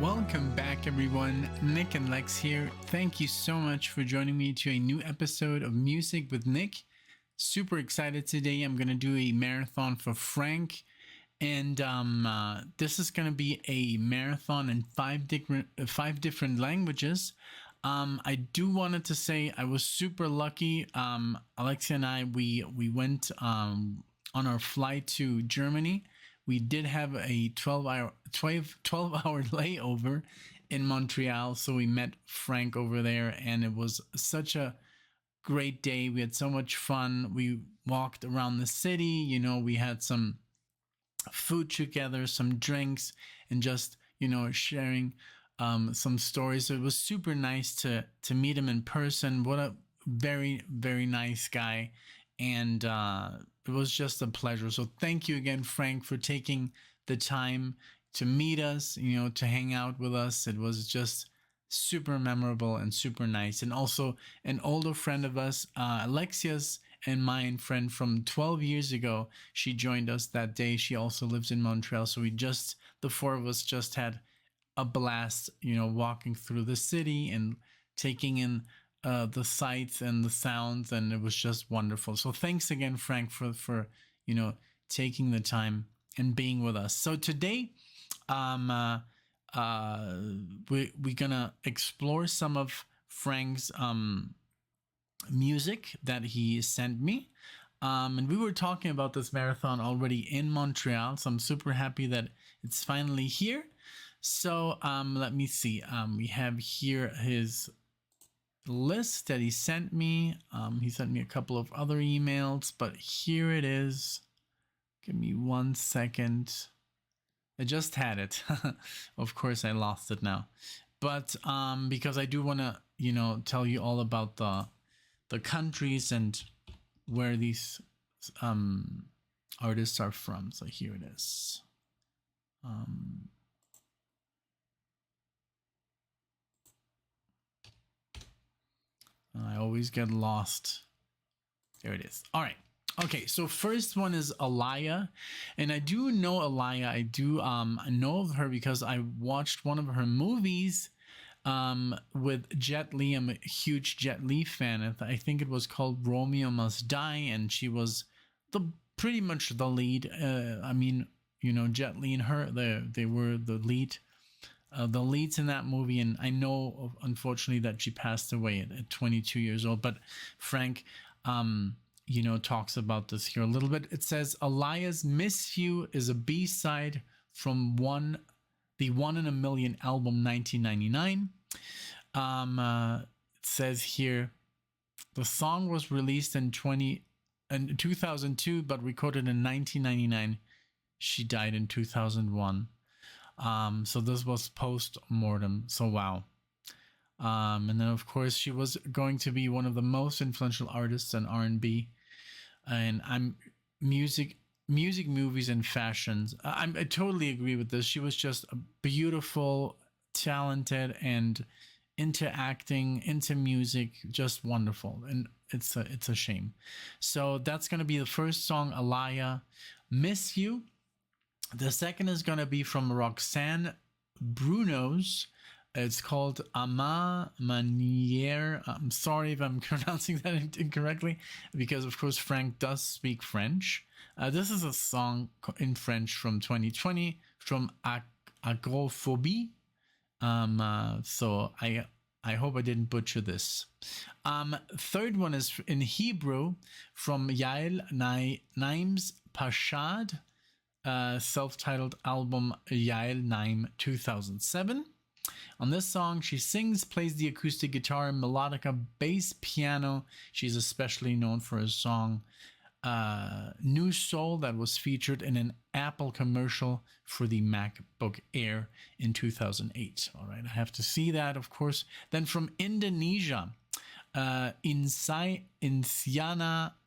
Welcome back, everyone. Nick and Lex here. Thank you so much for joining me to a new episode of Music with Nick. Super excited today. I'm going to do a marathon for FRANCK. And this is going to be a marathon in five different languages. I do wanted to say I was super lucky. Alexia and I, we went on our flight to Germany. We did have a 12-hour layover in Montreal, so we met FRANCK over there, and it was such a great day. We had so much fun. We walked around the city. You know, we had some food together, some drinks, and just, you know, sharing some stories. So it was super nice to meet him in person. What a very, very nice guy. And it was just a pleasure. So thank you again, FRANCK, for taking the time to meet us, you know, to hang out with us. It was just super memorable and super nice. And also an older friend of us, Alexia's and mine friend from 12 years ago, she joined us that day. She also lives in Montreal. So the four of us just had a blast, you know, walking through the city and taking in the sights and the sounds, and it was just wonderful. So thanks again, FRANCK, for you know, taking the time and being with us. So today, we're gonna explore some of FRANK's music that he sent me. And we were talking about this marathon already in Montreal, so I'm super happy that it's finally here. So let me see. We have here his list that he sent me. He sent me a couple of other emails, but here it is. Give me 1 second. I just had it. Of course I lost it now, but because I do want to, you know, tell you all about the countries and where these artists are from. So here it is. I always get lost. There it is. All right. Okay, so first one is Aaliyah, and I do know Aaliyah. I do know of her because I watched one of her movies with Jet Li. I'm a huge Jet Li fan. I think it was called Romeo Must Die, and she was pretty much the lead. I mean, you know, Jet Li and her, they were the leads in that movie. And I know, unfortunately, that she passed away at 22 years old. But FRANCK, you know, talks about this here a little bit. It says Aaliyah's Miss You is a B-side from the One in a Million album 1999. It says here the song was released in 2002, but recorded in 1999. She died in 2001. So this was post-mortem. So wow. And then of course she was going to be one of the most influential artists in R&B, and music, movies, and fashions. I totally agree with this. She was just a beautiful, talented, and into acting, into music, just wonderful. And it's a shame. So that's gonna be the first song, Aaliyah, Miss You. The second is gonna be from Roxane Bruneau's. It's called Manière. I'm sorry if I'm pronouncing that incorrectly, because of course FRANCK does speak French. This is a song in French from 2020 from Acrophobie. So I hope I didn't butcher this. Third one is in Hebrew from Yael Naim's Pachad, self-titled album Yael Naim 2007. On this song, she sings, plays the acoustic guitar, melodica, bass, piano. She's especially known for a song, New Soul, that was featured in an Apple commercial for the MacBook Air in 2008. All right, I have to see that, of course. Then from Indonesia, Isyana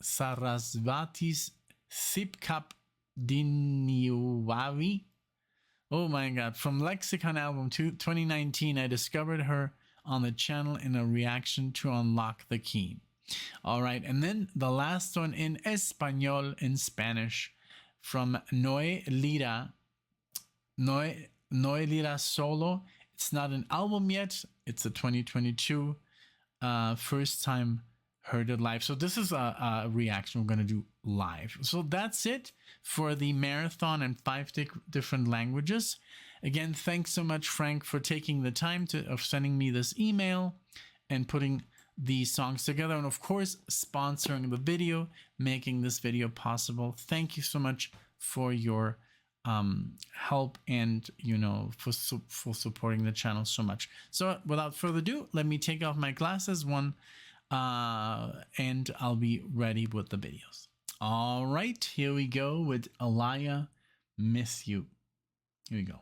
Sarasvati's Sikap Duniawi. Oh my god, from Lexicon album 2019, I discovered her on the channel in a reaction to Unlock the Key. All right, and then the last one in Espanol, in Spanish, from Noe Lira, Noe Lira solo, It's not an album yet. It's a 2022 first time heard it live. So this is a reaction we're going to do live. So that's it for the marathon and 5 different languages. Again, thanks so much, Frank, for taking the time of sending me this email and putting these songs together, and of course sponsoring the video, making this video possible. Thank you so much for your help and, you know, for supporting the channel so much. So without further ado, let me take off my glasses and I'll be ready with the videos. All right, here we go with Aaliyah Miss You. Here we go.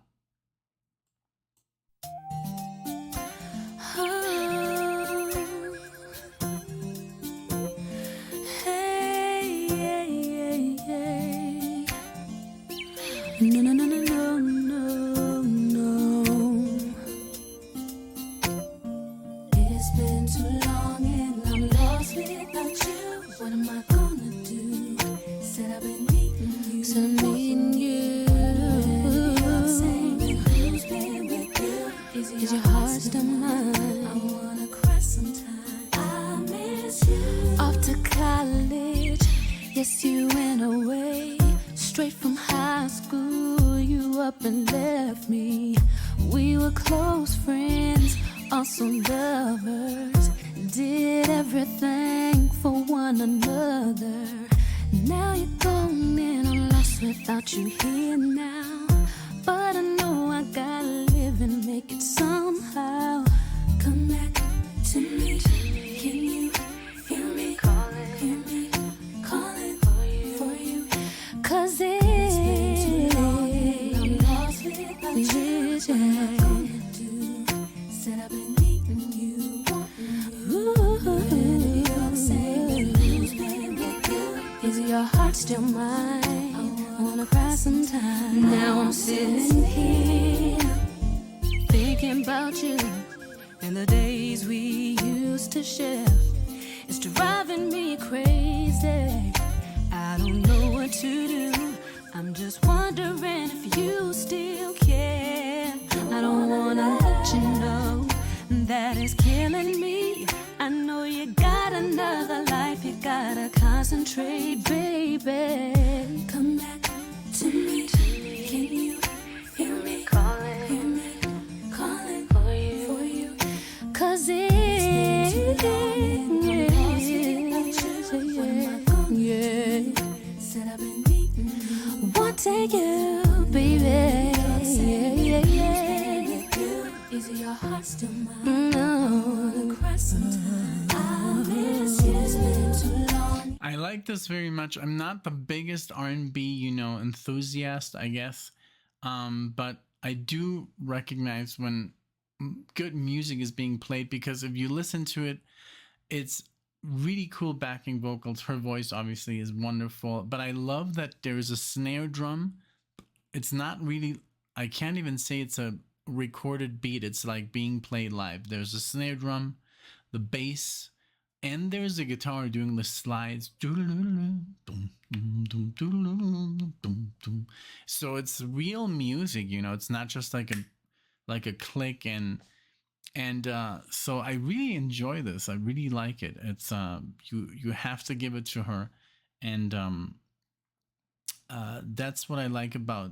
No, no, no, no, no, no, no. It's been too long and I'm lost without you. What am I gonna do? Said I've been needing you. Said I'm needing you. Who's been with you? Is your heart still mine? I wanna cry sometime. I miss you. Off to college. Yes, you went away. Straight from high school, you up and left me. We were close friends, also lovers. Did everything for one another. Now you're gone and I'm lost without you here now. But I know I gotta live and make it somehow. Come back to me. Can you hear me? Hear me calling for you. Cause it's been too long and I'm lost without you. What am I gonna do? Said I've been needing you. And you're saying who's been with you? Is your heart still mine? I wanna cry sometime. Now I'm sitting here thinking about you and the days we used to share. It's driving me crazy. I don't know what to do. I'm just wondering if you still care. I don't wanna let you know that it's killing me. I know you got another life. You gotta concentrate, baby. Come back to me. Can you hear me? Hear me calling for you. Cause it's been too long and I'm lost without you. What am I gonna do? Said I've been needing you. Wanting you, baby. Is your heart still mine? No. I miss you. It's been too long. I like this very much. I'm not the biggest R&B, you know, enthusiast, I guess. But I do recognize when good music is being played, because if you listen to it, it's really cool backing vocals. Her voice obviously is wonderful, but I love that there is a snare drum. It's not really, I can't even say it's a recorded beat. It's like being played live. There's a snare drum, the bass, and there's a guitar doing the slides. So it's real music, you know. It's not just like a click and so I really enjoy this. I really like it. It's you have to give it to her, and that's what I like about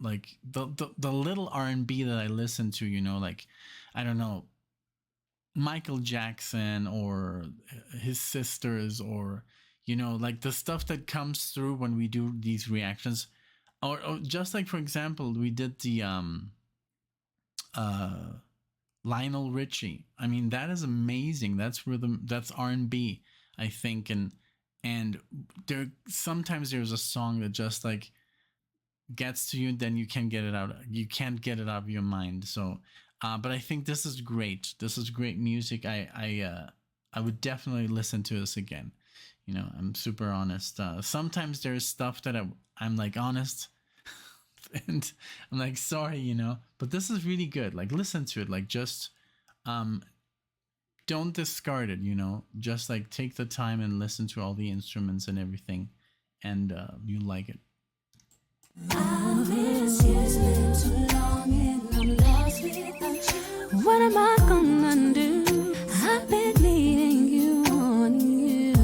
like the little R&B that I listen to, you know, like, I don't know, Michael Jackson or his sisters, or, you know, like the stuff that comes through when we do these reactions, or just like, for example, we did the Lionel Richie. I mean, that is amazing. That's rhythm, that's R&B, I think, and there sometimes there's a song that just like gets to you, then you can't get it out of your mind. So but I think this is great. This is great music. I would definitely listen to this again. You know, I'm super honest. Sometimes there's stuff that I'm like honest and I'm like, sorry, you know, but this is really good. Like, listen to it. Like, just don't discard it, you know, just like take the time and listen to all the instruments and everything, and you like it. I miss you. It's been too long and I'm lost What am I gonna do? I've been needing you, wanting you.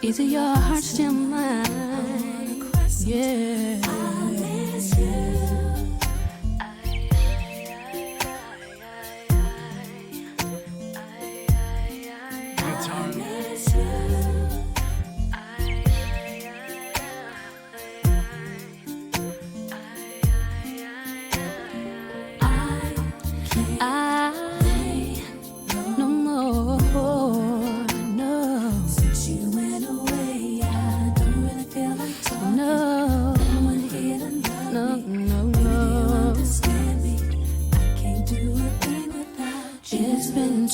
Is it your heart still mine? Yeah. I miss you.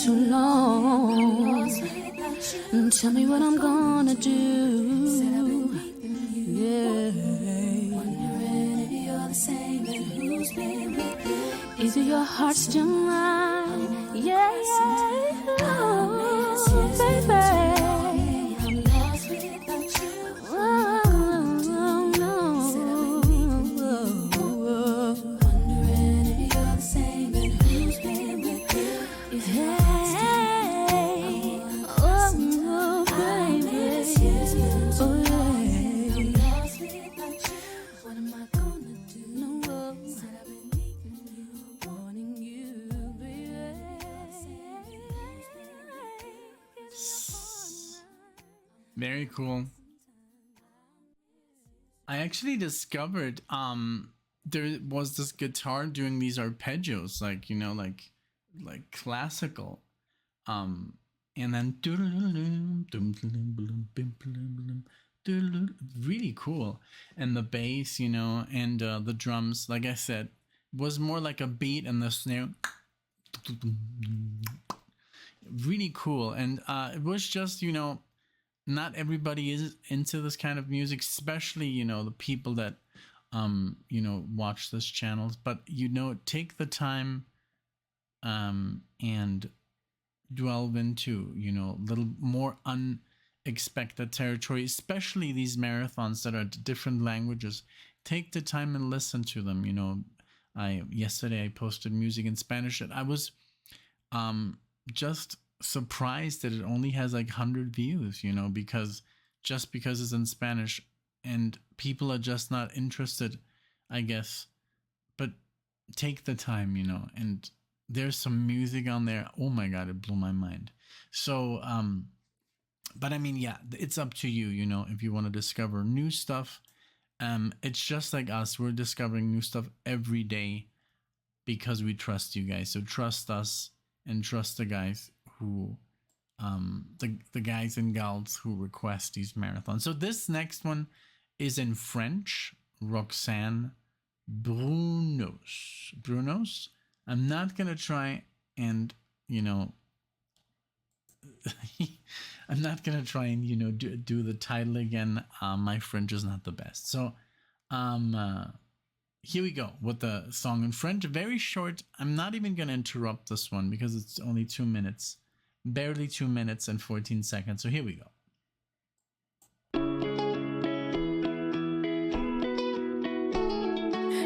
Too long. Tell me what I'm gonna do. Yeah. Wondering if you're the same and who's been with you. Is it your heart still mine? Yeah, yeah. Oh, baby. I'm lost without you. Oh, no. Wondering if you're the same and who's been with you. Yeah. Very cool. I actually discovered there was this guitar doing these arpeggios, like, you know, like classical, and then really cool, and the bass, you know, and the drums, like I said, was more like a beat, and the snare really cool. And it was just, you know, not everybody is into this kind of music, especially, you know, the people that you know, watch this channels, but, you know, take the time and delve into, you know, a little more unexpected territory, especially these marathons that are different languages. Take the time and listen to them. You know, yesterday I posted music in Spanish, and I was just surprised that it only has like 100 views, you know, because it's in Spanish and people are just not interested, I guess. But take the time, you know, and there's some music on there. Oh my God, it blew my mind. So, but I mean, yeah, it's up to you, you know, if you want to discover new stuff. It's just like us. We're discovering new stuff every day because we trust you guys. So trust us and trust the guys who, the guys and gals who request these marathons. So this next one is in French, Roxane Bruneau. I'm not going to try and, you know, I'm not going to try and, you know, do the title again. My French is not the best. So, here we go with the song in French. Very short. I'm not even going to interrupt this one because it's only 2 minutes. Barely 2 minutes and 14 seconds. So here we go.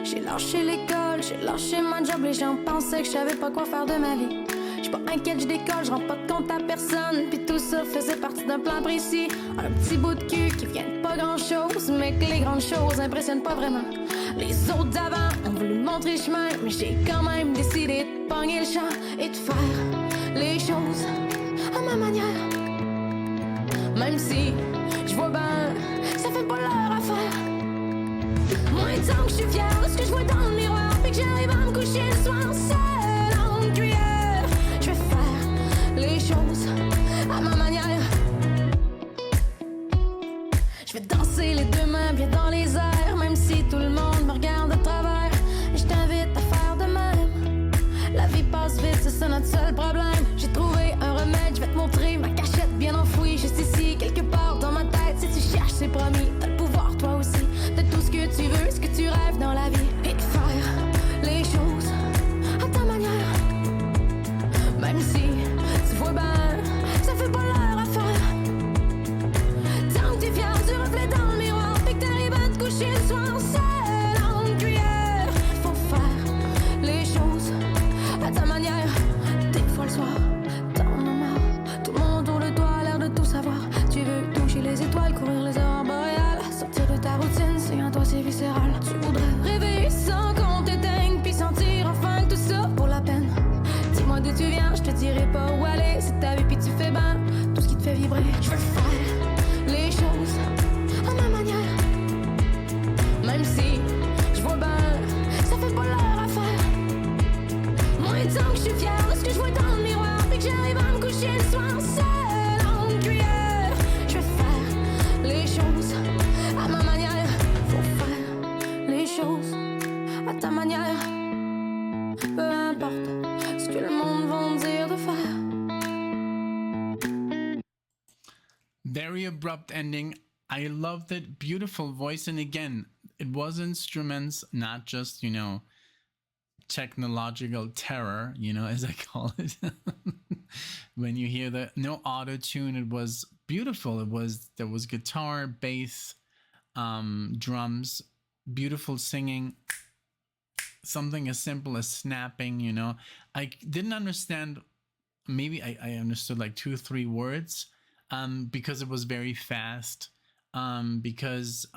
J'ai lâché l'école, j'ai lâché ma job. Les gens pensaient que je savais pas quoi faire de ma vie. J'suis pas inquiète, j'décolle, j'rends pas de compte à personne. Puis tout ça faisait partie d'un plan précis. Un petit bout de cul qui vient de pas grand chose, mais que les grandes choses impressionnent pas vraiment. Les autres d'avant ont voulu me montrer chemin, mais j'ai quand même décidé de pogner le champ et de faire les choses à ma manière. Même si j'vois ben, ça fait pas leur affaire. Moi, tant que j'suis fière de ce que j'vois dans le miroir, puis que j'arrive à me coucher le soir seul en cuillère, j'vais faire les choses à ma manière. J'vais danser les deux mains bien dans les airs, même si tout le monde me regarde de travers. Je t'invite à faire de même. La vie passe vite, c'est ça notre seul problème. J'ai trouvé un remède, j'vais te montrer ma cachette bien enfouie, juste ici, quelque part dans ma tête. Si tu cherches, c'est promis, t'as le pouvoir toi aussi de tout ce que tu veux, ce que tu rêves dans la vie, et de faire les choses à ta manière. Même si tu vois ben, ça fait pas leur affaire. Tant que t'es fier du reflet dans le miroir, puis que t'arrives à te coucher le soir seul en cuillère. very abrupt ending. I loved it. Beautiful voice. And again, it was instruments, not just, technological terror, as I call it. When you hear no auto tune, it was beautiful. There was guitar, bass, drums, beautiful singing, something as simple as snapping. I didn't understand. Maybe I understood like 2 or 3 words, because it was very fast. Because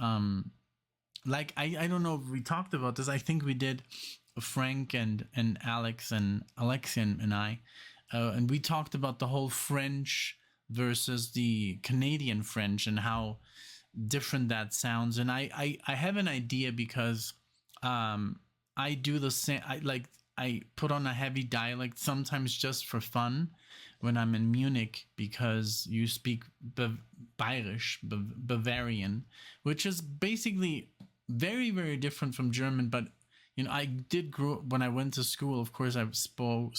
like I don't know if we talked about this. I think we did, Frank and Alex and Alexian and I, and we talked about the whole French versus the Canadian French and how different that sounds. And I have an idea because I do the same. I put on a heavy dialect sometimes just for fun when I'm in Munich, because you speak Bayerisch, Bavarian, which is basically very, very different from German. But I did grow when I went to school. Of course, I spoke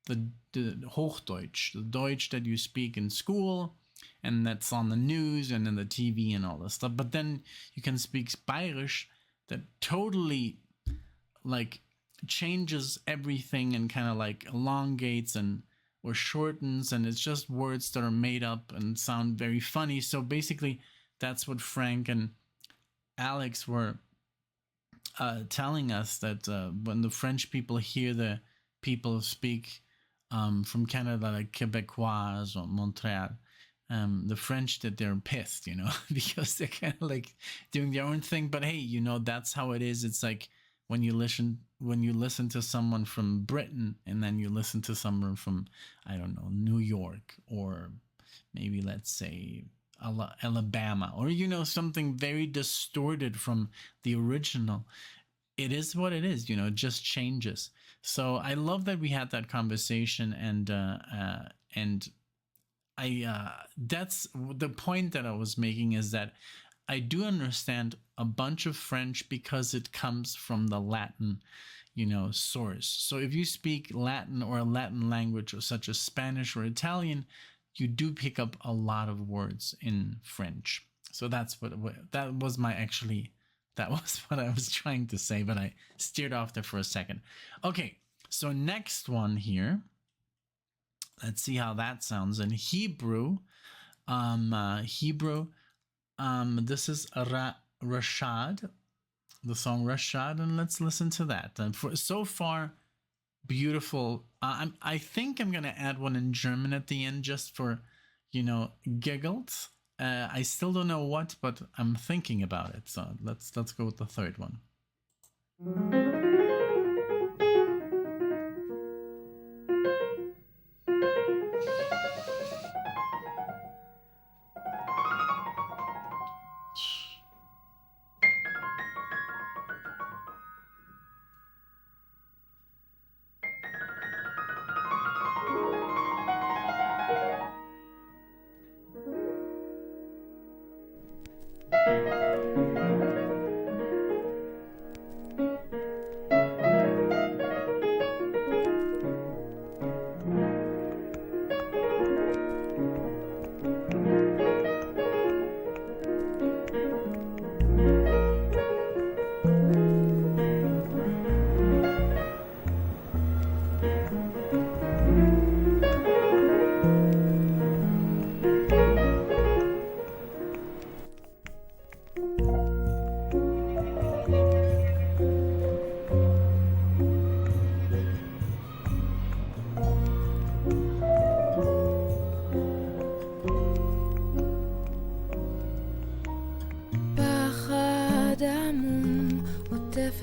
the Hochdeutsch, the Deutsch that you speak in school, and that's on the news and in the TV and all this stuff. But then you can speak Bayerisch that totally like changes everything and kind of like elongates or shortens, and it's just words that are made up and sound very funny. So basically, that's what Frank and Alex were telling us, that when the French people hear the people speak from Canada, like Quebecois or Montreal, the French, that they're pissed, because they're kind of like doing their own thing. But hey, that's how it is. It's like when you listen to someone from Britain, and then you listen to someone from, I don't know, New York, or maybe let's say Alabama, or something very distorted from the original. It is what it is, it just changes. So I love that we had that conversation, and that's the point that I was making, is that I do understand a bunch of French because it comes from the Latin, source. So if you speak Latin or a Latin language, or such as Spanish or Italian, you do pick up a lot of words in French. So that's what was what I was trying to say, but I steered off there for a second. Okay, so next one here. Let's see how that sounds in Hebrew. This is Rashad, the song Rashad, and let's listen to that. And so far, beautiful. I think I'm gonna add one in German at the end, just for giggles. I still don't know what, but I'm thinking about it. So let's go with the third one.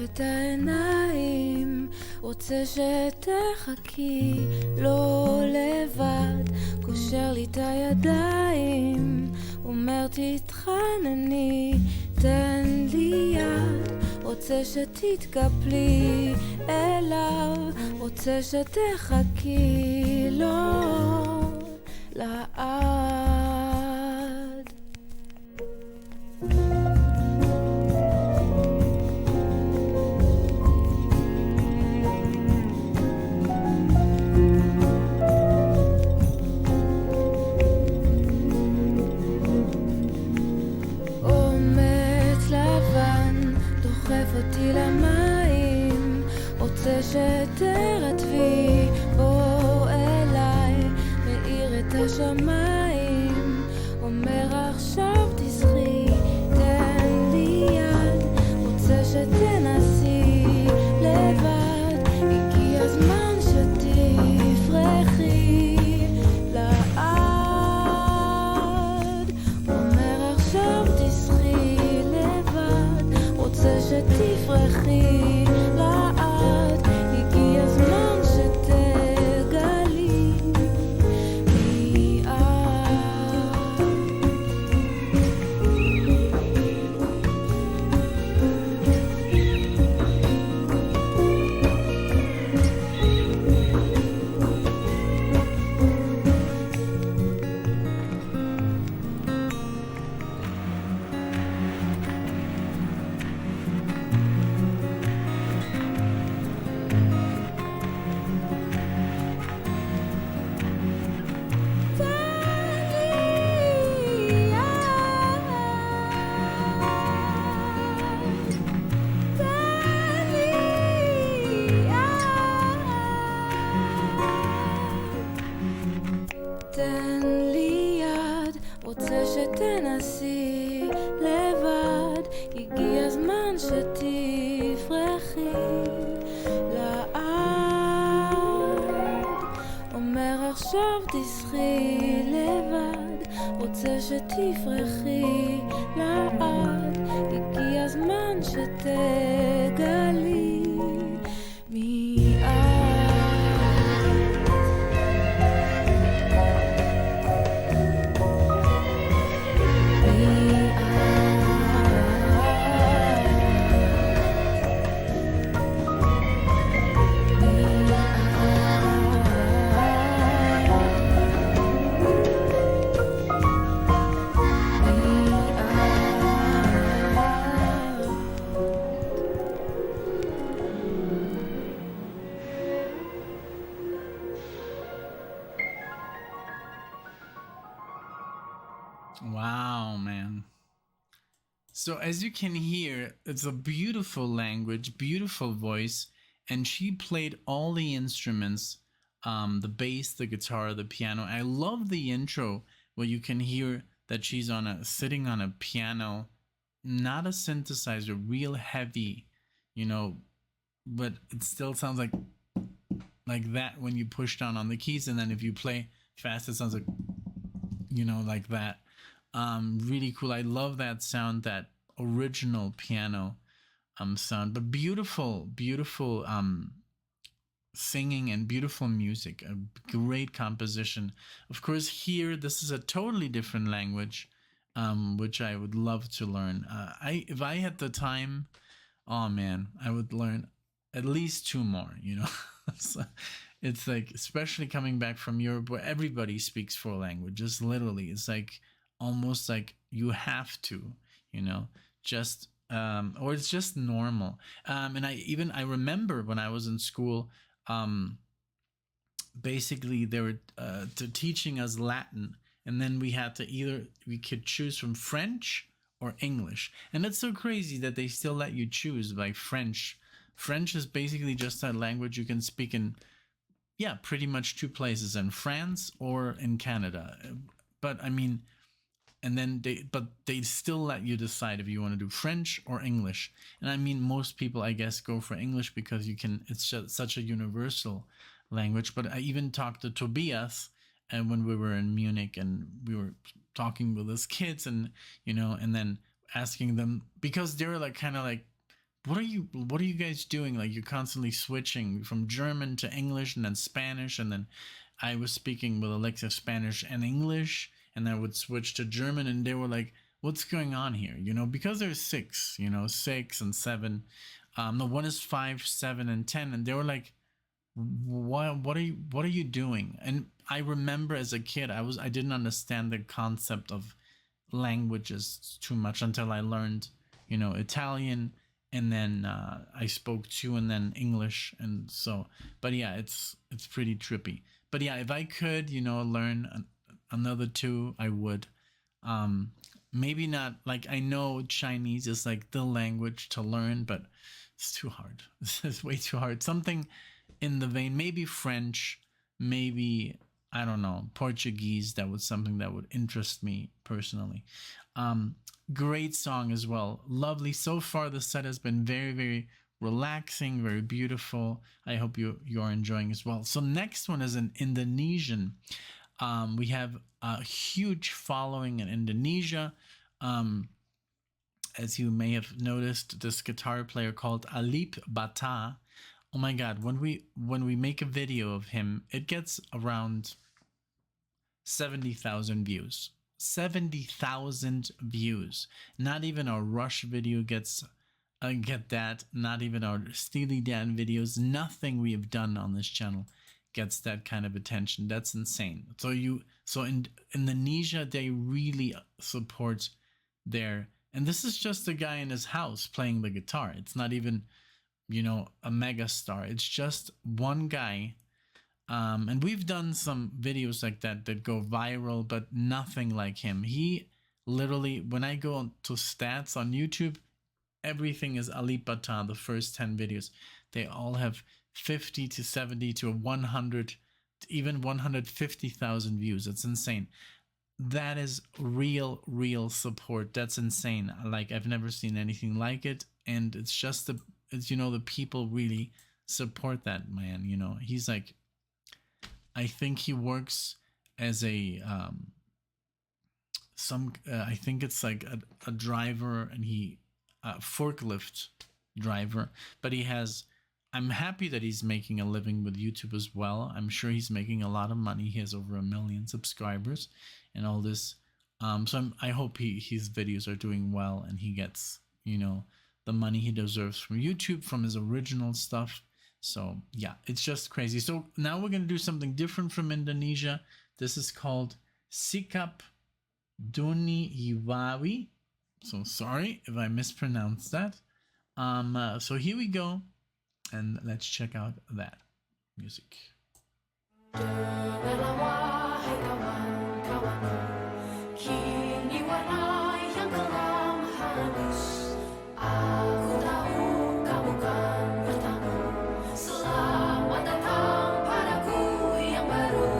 את העיניים, רוצה שתחכי, לא לבד, קושר לי את הידיים, אומר תתחנני, תן לי יד, רוצה שתתקפלי אליו, רוצה שתחכי לו לעד. למים, רוצה שתרטבי, בוא אליי, מאיר את השמיים, אומר עכשיו תשחי, תן לי יד, רוצה שתנסי לבד, הגיע הזמן שתפרחי לעד, אומר עכשיו תשחי לבד, רוצה שתפרחי לעד, הגיע הזמן שתגלי תן לי יד, רוצה שתנסי לבד, הגיע הזמן שתפרחי לעד, אומר עכשיו תשחי לבד, רוצה שתפרחי לעד, הגיע הזמן שתגלי מיד. Wow, man. So as you can hear, it's a beautiful language, beautiful voice, and she played all the instruments, the bass, the guitar, the piano. I love the intro where you can hear that she's sitting on a piano, not a synthesizer, real heavy, but it still sounds like that when you push down on the keys, and then if you play fast, it sounds like like that. Really cool. I love that sound, that original piano sound, but beautiful singing and beautiful music, a great composition. Of course, here this is a totally different language, which I would love to learn. If I had the time, oh man, I would learn at least 2 more. So it's like, especially coming back from Europe where everybody speaks 4 languages, literally, it's like almost like you have to, just or it's just normal. And I remember when I was in school, basically they were teaching us Latin, and then we could choose from French or English. And it's so crazy that they still let you choose. Like French is basically just a language you can speak in pretty much 2 places, in France or in Canada. But I mean, and then they still let you decide if you want to do French or English. And I mean, most people, I guess, go for English because it's just such a universal language. But I even talked to Tobias, and when we were in Munich, and we were talking with his kids, and and then asking them, because they're like kind of like, what are you guys doing? Like, you're constantly switching from German to English and then Spanish, and then I was speaking with Alexa Spanish and English, and then I would switch to German, and they were like, what's going on here? Because there's 6, 6 and 7. No, one is 5, 7, and 10, and they were like, what are you doing? And I remember as a kid, I didn't understand the concept of languages too much until I learned, Italian, and then I spoke 2, and then English, and so. But yeah, it's pretty trippy. But yeah, if I could, learn another 2, I would. Maybe not, like, I know Chinese is like the language to learn, but It's too hard. This is way too hard. Something in the vein, maybe French, maybe, I don't know, Portuguese. That was something that would interest me personally. Great song as well. Lovely. So far, the set has been very, very relaxing, very beautiful. I hope you're enjoying as well. So next one is an Indonesian. We have a huge following in Indonesia. As you may have noticed, this guitar player called Alip Bata. Oh my God, when we make a video of him, it gets around 70,000 views. 70,000 views. Not even our Rush video get that. Not even our Steely Dan videos. Nothing we have done on this channel gets that kind of attention. That's insane. So in Indonesia, they really support their, and this is just a guy in his house playing the guitar. It's not even, a mega star. It's just one guy. And we've done some videos like that go viral, but nothing like him. He literally, when I go to stats on YouTube, everything is Alip Bata, the first 10 videos. They all have 50 to 70 to 100, even 150,000 views. It's insane. That is real support. That's insane. Like, I've never seen anything like it. And it's just the people really support that man. He's like, I think he works as a I think it's like a driver, and forklift driver, but I'm happy that he's making a living with YouTube as well. I'm sure he's making a lot of money. He has over 1 million subscribers and all this. I hope his videos are doing well, and he gets, the money he deserves from YouTube, from his original stuff. So yeah, it's just crazy. So now we're going to do something different from Indonesia. This is called Sikap Duniawi. So sorry if I mispronounced that. So here we go, and let's check out that music. Dengarlah wahai kawan-kawanku, kini warna yang kelam halus. Aku tahu kamu kan bertamu. Selamat datang padaku yang baru.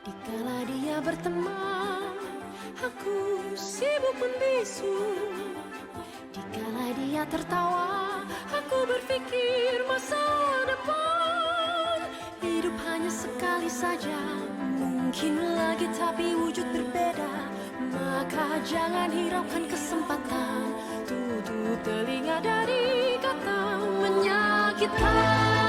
Dikala dia berteman, aku sibuk membisu. Dikala dia tertawa, aku berpikir masa depan. Hidup hanya sekali saja, mungkin lagi tapi wujud berbeda. Maka jangan hiraukan kesempatan, tutup telinga dari kata menyakitkan.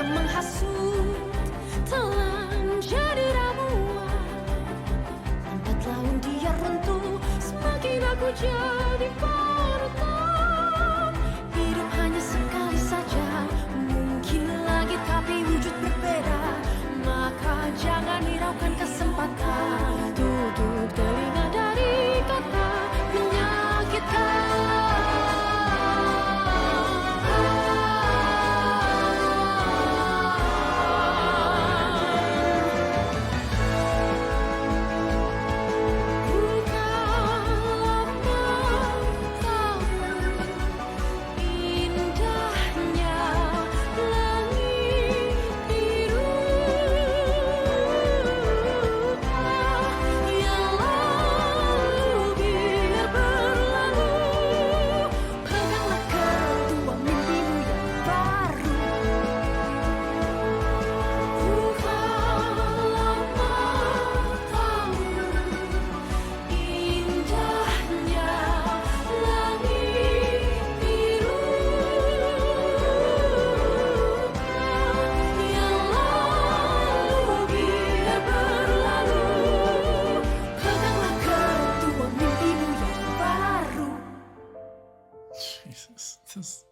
Menghasut telah menjadi ramuan. Lambat laun dia runtuh, semakin aku jadi panutan. Hidup hanya sekali saja, mungkin lagi tapi wujud berbeda. Maka jangan hiraukan kesempatan, tutup telinga dari kata menyakitkan. voices. Just...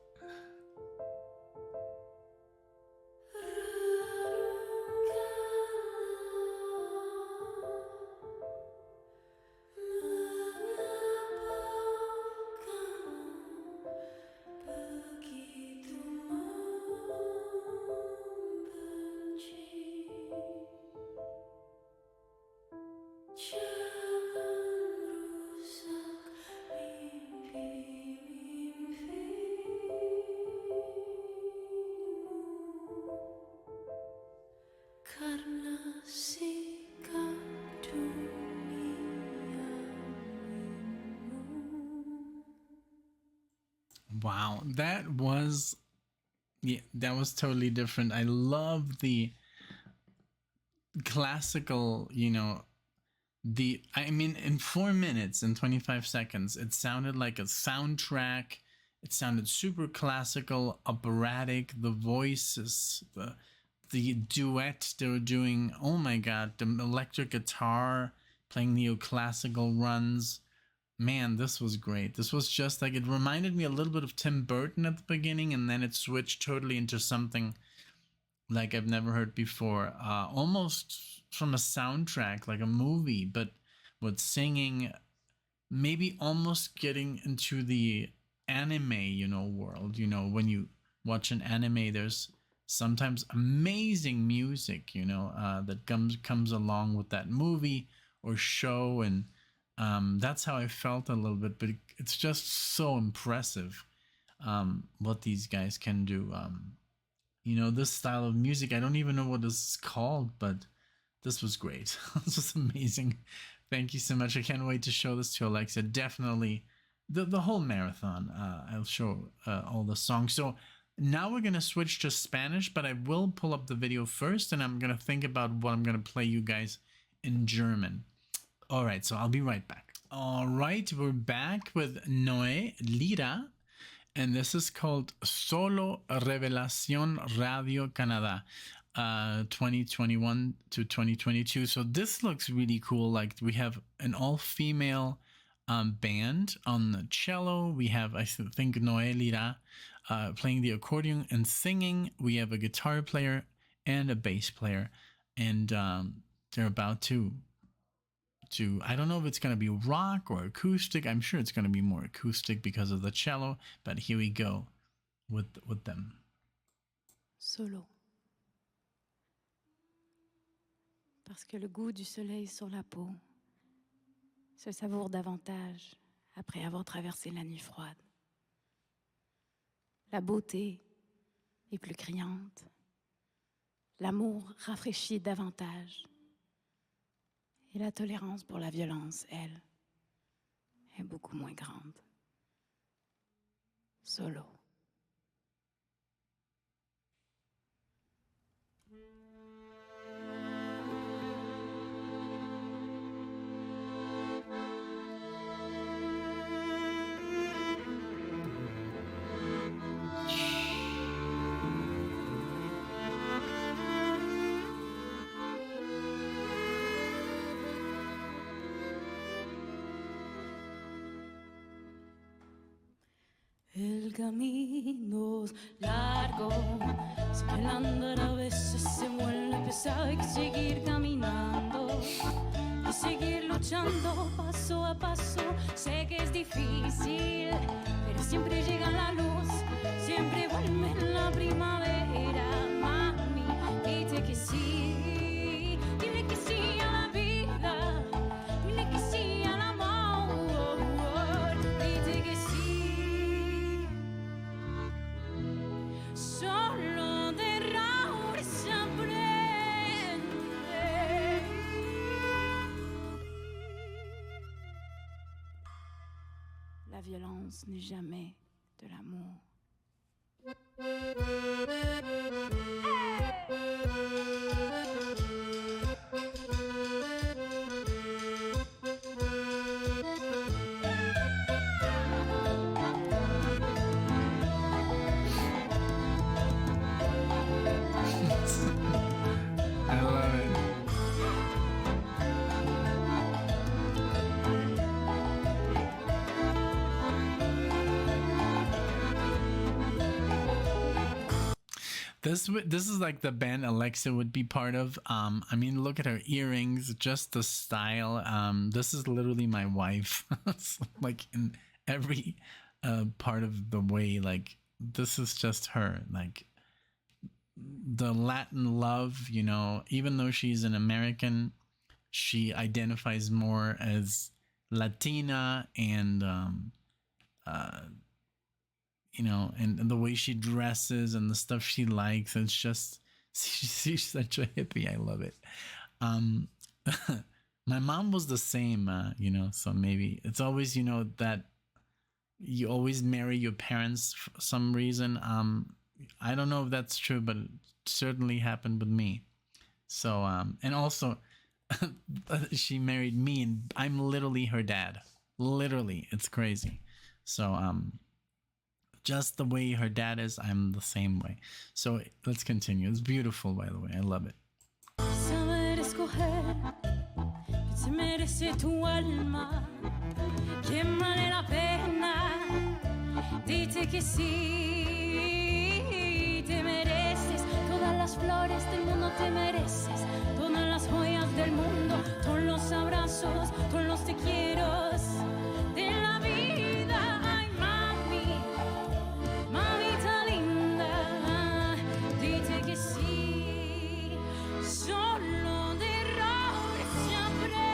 Wow, that was totally different. I love the classical, in 4 minutes and 25 seconds, it sounded like a soundtrack. It sounded super classical, operatic. The voices, the duet they were doing. Oh my God, the electric guitar playing neoclassical runs. Man, this was great. This was just like, it reminded me a little bit of Tim Burton at the beginning, and then it switched totally into something like I've never heard before. Almost from a soundtrack, like a movie, but with singing, maybe almost getting into the anime, world. When you watch an anime, there's sometimes amazing music, that comes along with that movie or show, and that's how I felt a little bit. But it's just so impressive what these guys can do. This style of music, I don't even know what this is called, but this was great. This was amazing. Thank you so much. I can't wait to show this to Alexa. Definitely the whole marathon. I'll show all the songs. So now we're going to switch to Spanish, but I will pull up the video first, and I'm going to think about what I'm going to play you guys in German. All right, so I'll be right back. All right, we're back with Noe Lira, and this is called Solo Revelación Radio Canadá, 2021 to 2022. So this looks really cool. Like, we have an all-female band on the cello. We have, I think, Noé Lira playing the accordion and singing. We have a guitar player and a bass player, and they're about to I don't know if it's going to be rock or acoustic. I'm sure it's going to be more acoustic because of the cello, but here we go with them. Solo. Parce que le goût du soleil sur la peau se savoure davantage après avoir traversé la nuit froide. La beauté est plus criante. L'amour rafraîchit davantage. Et la tolérance pour la violence, elle, est beaucoup moins grande. Solo. El camino es largo, escalando a veces se vuelve pesado. Hay que seguir caminando y seguir luchando paso a paso. Sé que es difícil, pero siempre llega la luz, siempre vuelve la primavera. Mami, dile que sí, dile que sí a la vida, dile que sí al amor, dile que sí. Solo de errores se aprende. La violence n'est jamais de l'amour. I love it. This is like the band Alexa would be part of. I mean, look at her earrings, just the style. This is literally my wife, like in every part of the way. Like this is just her. Like the Latin love, you know. Even though she's an American, she identifies more as Latina, and you know, and the way she dresses and the stuff she likes. It's just she's such a hippie. I love it. My mom was the same, you know, so maybe it's always, you know, that you always marry your parents for some reason. I don't know if that's true, but it certainly happened with me. So and also she married me, and I'm literally her dad. Literally, it's crazy. So just the way her dad is, I'm the same way. So let's continue. It's beautiful, by the way. I love it. Saber escoger que se merece tu alma, que vale la pena. Dite que sí, te mereces todas las flores del mundo, te mereces todas las joyas del mundo, todos los abrazos, todos los te quiero de la vida. Ay, mami, mamita linda, dite que sí, solo de errores se aprende.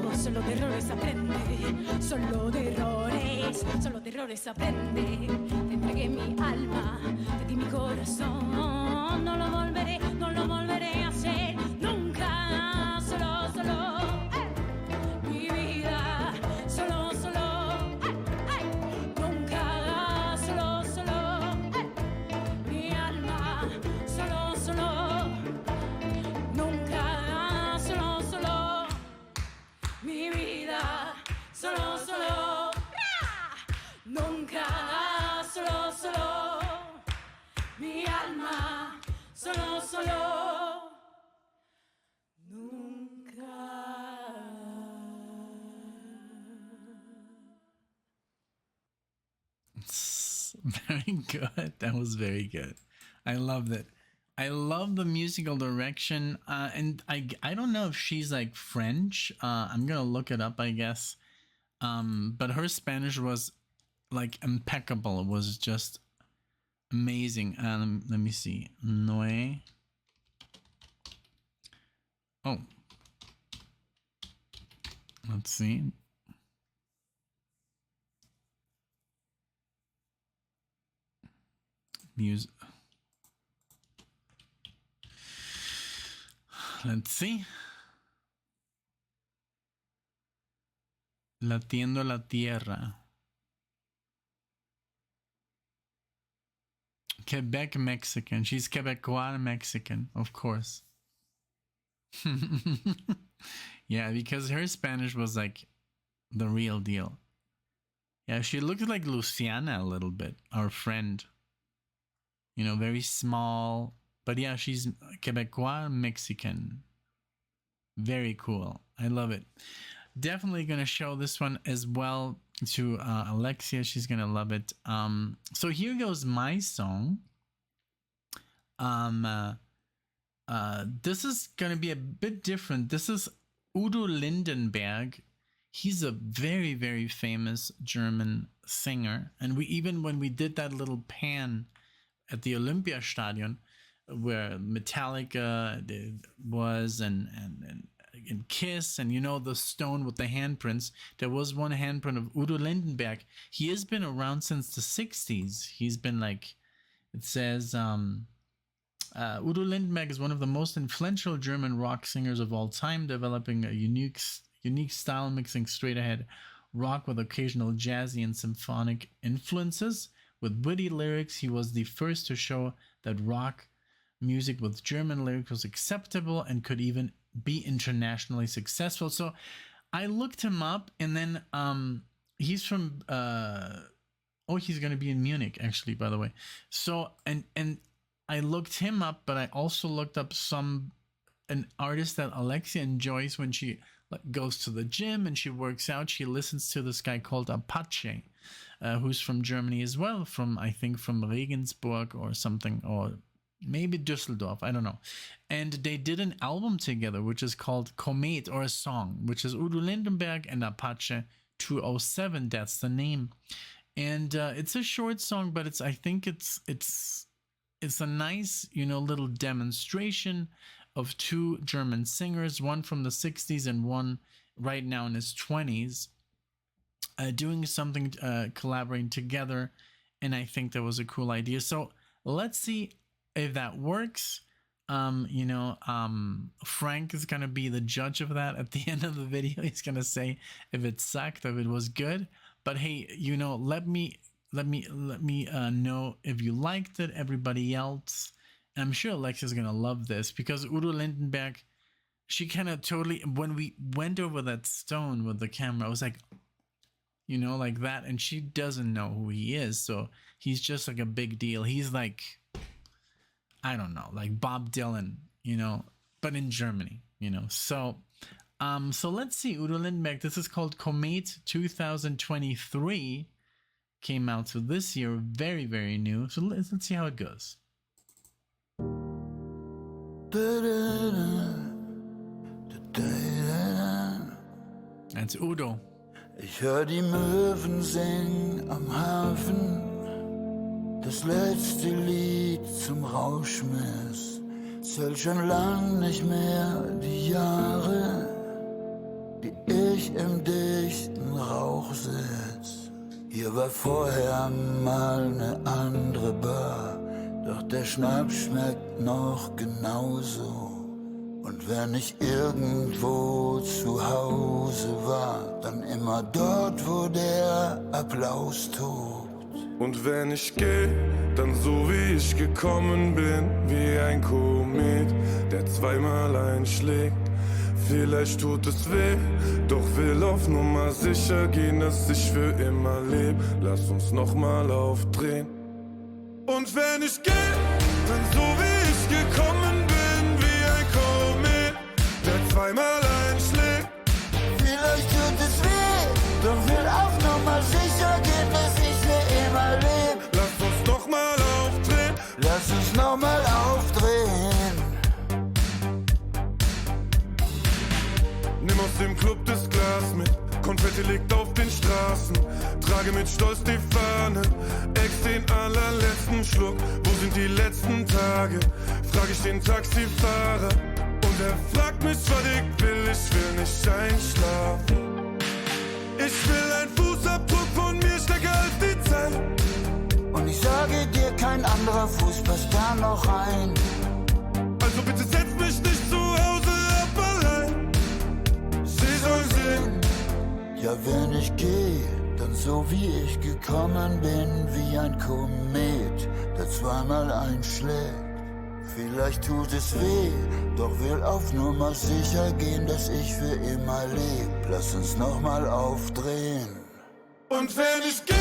Solo de errores aprende, solo de errores aprende. Te entregué mi alma, te di mi corazón, no lo volveré a hacer nunca. Solo, mi vida, solo, nunca. Solo, mi alma, solo, nunca. Solo, mi vida, solo, nunca. Solo, mi alma, solo, nunca. It's very good. That was very good. I loved it. I love the musical direction. And I don't know if she's like French. I'm gonna look it up, I guess. But her Spanish was like impeccable. It was just amazing. Let me see. Noé. Oh. Let's see. Music. Let's see. Latiendo la tierra. Quebec Mexican. She's Quebecois Mexican, of course. Yeah, because her Spanish was like the real deal. Yeah, she looked like Luciana a little bit, our friend. You know, very small. But yeah, she's Quebecois Mexican. Very cool. I love it. Definitely going to show this one as well to Alexia. She's going to love it. So here goes my song. This is going to be a bit different. This is Udo Lindenberg. He's a very, very famous German singer. And when we did that little pan at the Olympiastadion, where Metallica was, and in Kiss, and you know the stone with the handprints. There was one handprint of Udo Lindenberg. He has been around since the 60s. He's been like, it says, Udo Lindenberg is one of the most influential German rock singers of all time, developing a unique style mixing straight ahead rock with occasional jazzy and symphonic influences. With witty lyrics, he was the first to show that rock music with German lyrics was acceptable and could even be internationally successful. So I looked him up, and then he's from he's going to be in Munich, actually, by the way. So and I looked him up, but I also looked up an artist that Alexia enjoys when she goes to the gym and she works out. She listens to this guy called Apache, who's from Germany as well, I think from Regensburg or something, or maybe Düsseldorf, I don't know. And they did an album together, which is called Komet, or a song, which is Udo Lindenberg and Apache 207. That's the name. And it's a short song, but I think it's a nice, little demonstration of two German singers, one from the 60s and one right now in his 20s, doing something, collaborating together. And I think that was a cool idea. So let's see if that works. Frank is going to be the judge of that at the end of the video. He's going to say if it sucked, if it was good. But hey, let me know if you liked it, everybody else. And I'm sure Alexia's gonna love this, because Udo Lindenberg, she kind of totally, when we went over that stone with the camera, I was like, like that, and she doesn't know who he is, so he's just like a big deal. He's like, I don't know, like Bob Dylan, but in Germany, So let's see, Udo Lindenberg. This is called Komet 2023. Came out so this year, very, very new. So let's see how it goes. That's Udo. Ich hör die Möwen singen am Hafen, das letzte Lied zum Rauschmiss. Zählt schon lang nicht mehr die Jahre, die ich im dichten Rauch sitz. Hier war vorher mal ne andere Bar, doch der Schnaps schmeckt noch genauso. Und wenn ich irgendwo zu Hause war, dann immer dort, wo der Applaus tobt. Und wenn ich geh, dann so wie ich gekommen bin, wie ein Komet, der zweimal einschlägt. Vielleicht tut es weh, doch will auf Nummer sicher gehen, dass ich für immer leb. Lass uns nochmal aufdrehen. Und wenn ich geh, dann so wie ich gekommen bin, wie ein Komet, der zweimal einschlägt. Vielleicht tut es weh, doch will auf Nummer sicher gehen, dass ich für immer leb. Lass uns nochmal aufdrehen. Lass uns nochmal aufdrehen. Nimm aus dem Club das Glas mit, Konfetti liegt auf den Straßen. Trage mit Stolz die Fahne, ex den allerletzten Schluck. Wo sind die letzten Tage? Frag ich den Taxifahrer. Und er fragt mich, was ich will nicht einschlafen. Ich will ein Fußabdruck von mir stärker als die Zeit. Und ich sage dir, kein anderer Fuß passt da noch rein. Also bitte setz mich nicht zu Hause ab allein. Sie soll sehen. Ja, wenn ich gehe, dann so wie ich gekommen bin, wie ein Komet, der zweimal einschlägt. Vielleicht tut es weh, doch will auf Nummer sicher gehen, dass ich für immer leb. Lass uns nochmal aufdrehen. Und wenn ich geh,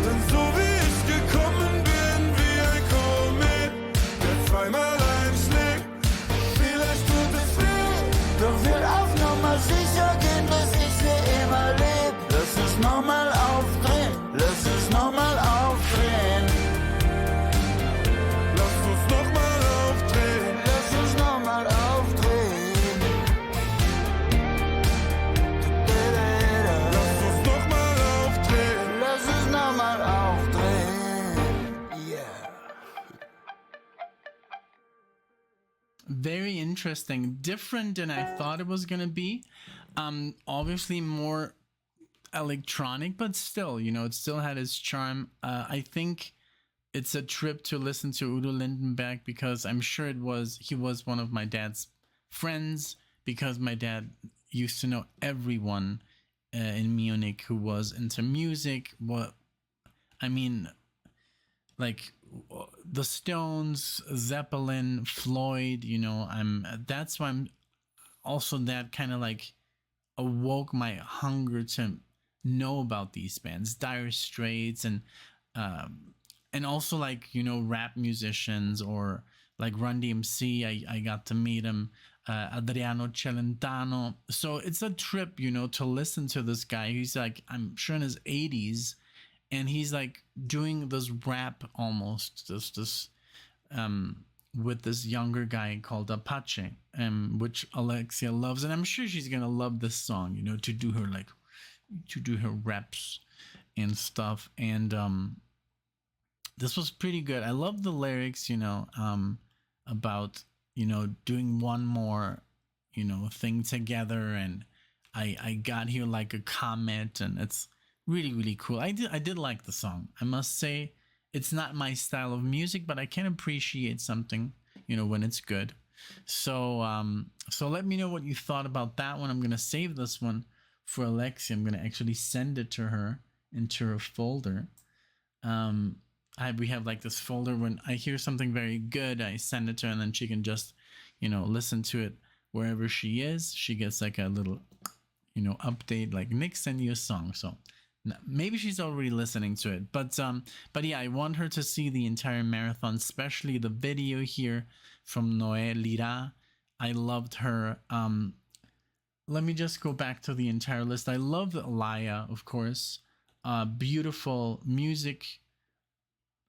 dann so wie ich gekommen bin, wie ein Komet, der zweimal einschlägt. Vielleicht tut es weh, doch will auf Nummer sicher gehen, dass ich für immer leb. Lass uns nochmal aufdrehen, lass uns nochmal aufdrehen. Lass uns nochmal aufdrehen. Lass uns nochmal aufdrehen. Lass uns nochmal aufdrehen. Lass uns nochmal aufdrehen. Yeah. very interesting, different than I thought it was gonna be. Obviously more electronic, but still, you know, it still had its charm. I think it's a trip to listen to Udo Lindenberg because I'm sure he was one of my dad's friends, because my dad used to know everyone in Munich who was into music. What I mean, like the Stones, Zeppelin, Floyd, you know, that's why I'm also, that kind of like awoke my hunger to know about these bands, Dire Straits, and also like, you know, rap musicians, or like Run DMC. I got to meet him, Adriano Celentano. So it's a trip, you know, to listen to this guy. He's like, I'm sure in his 80s, and he's like doing this rap almost, this with this younger guy called Apache, which Alexia loves, and I'm sure she's gonna love this song, you know, to do her reps and stuff. And this was pretty good. I love the lyrics, you know, about, you know, doing one more, you know, thing together, and I got here like a comet, and it's really, really cool. I did like the song. I must say, it's not my style of music, but I can appreciate something, you know, when it's good. So so let me know what you thought about that one. I'm gonna save this one for Alexia. I'm gonna actually send it to her into her folder. We have like this folder. When I hear something very good, I send it to her, and then she can just, you know, listen to it wherever she is. She gets like a little, you know, update, like Nick send you a song. So maybe she's already listening to it, but yeah, I want her to see the entire marathon, especially the video here from Noé Lira. I loved her. Let me just go back to the entire list. I love Aaliyah, of course. Beautiful music.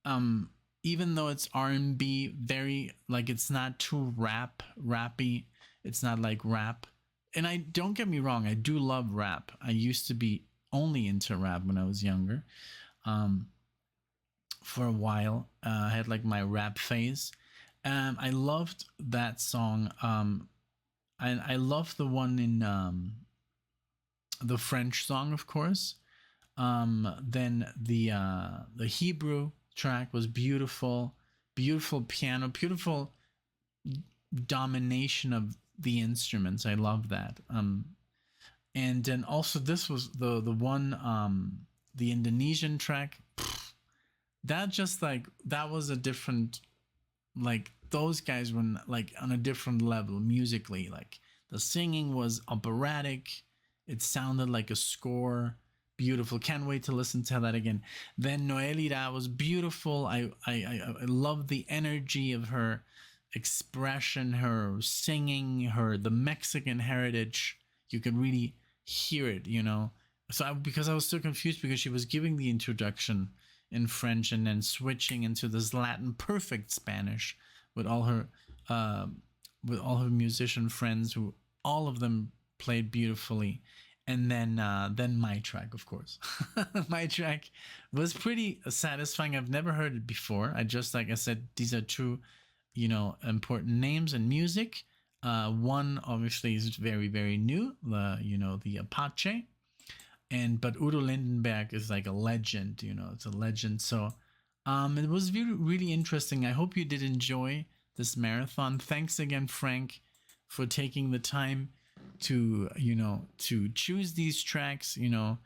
Even though it's R&B, very, like, it's not too rappy. It's not like rap. And I don't get me wrong, I do love rap. I used to be only into rap when I was younger. For a while, I had like my rap phase. I loved that song. And I love the one in the French song, of course. Then the Hebrew track was beautiful, beautiful piano, beautiful domination of the instruments. I love that. And then also this was the one, the Indonesian track. That just like, that was a different, like, those guys were like on a different level musically. Like the singing was operatic. It sounded like a score. Beautiful. Can't wait to listen to that again. Then Noe Lita was beautiful. I love the energy of her expression, her singing, the Mexican heritage. You could really hear it, you know. So because I was so confused, because she was giving the introduction in French and then switching into this Latin perfect Spanish with all her musician friends, who all of them played beautifully. And then my track, of course. My track was pretty satisfying. I've never heard it before. I just, like I said, these are two, you know, important names in music. One obviously is very, very new, the Apache. But Udo Lindenberg is like a legend, you know, it's a legend. So it was really, really interesting. I hope you did enjoy this marathon. Thanks again, Frank, for taking the time to, you know, to choose these tracks, you know,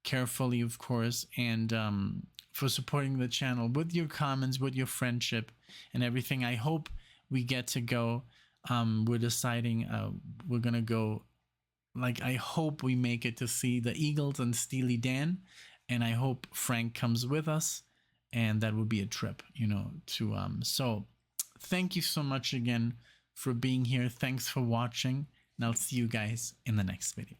carefully, of course, and for supporting the channel with your comments, with your friendship and everything. I hope we get to go. We're deciding we're gonna go, like, I hope we make it to see the Eagles and Steely Dan, and I hope Frank comes with us, and that would be a trip, you know, to so thank you so much again for being here. Thanks for watching, and I'll see you guys in the next video.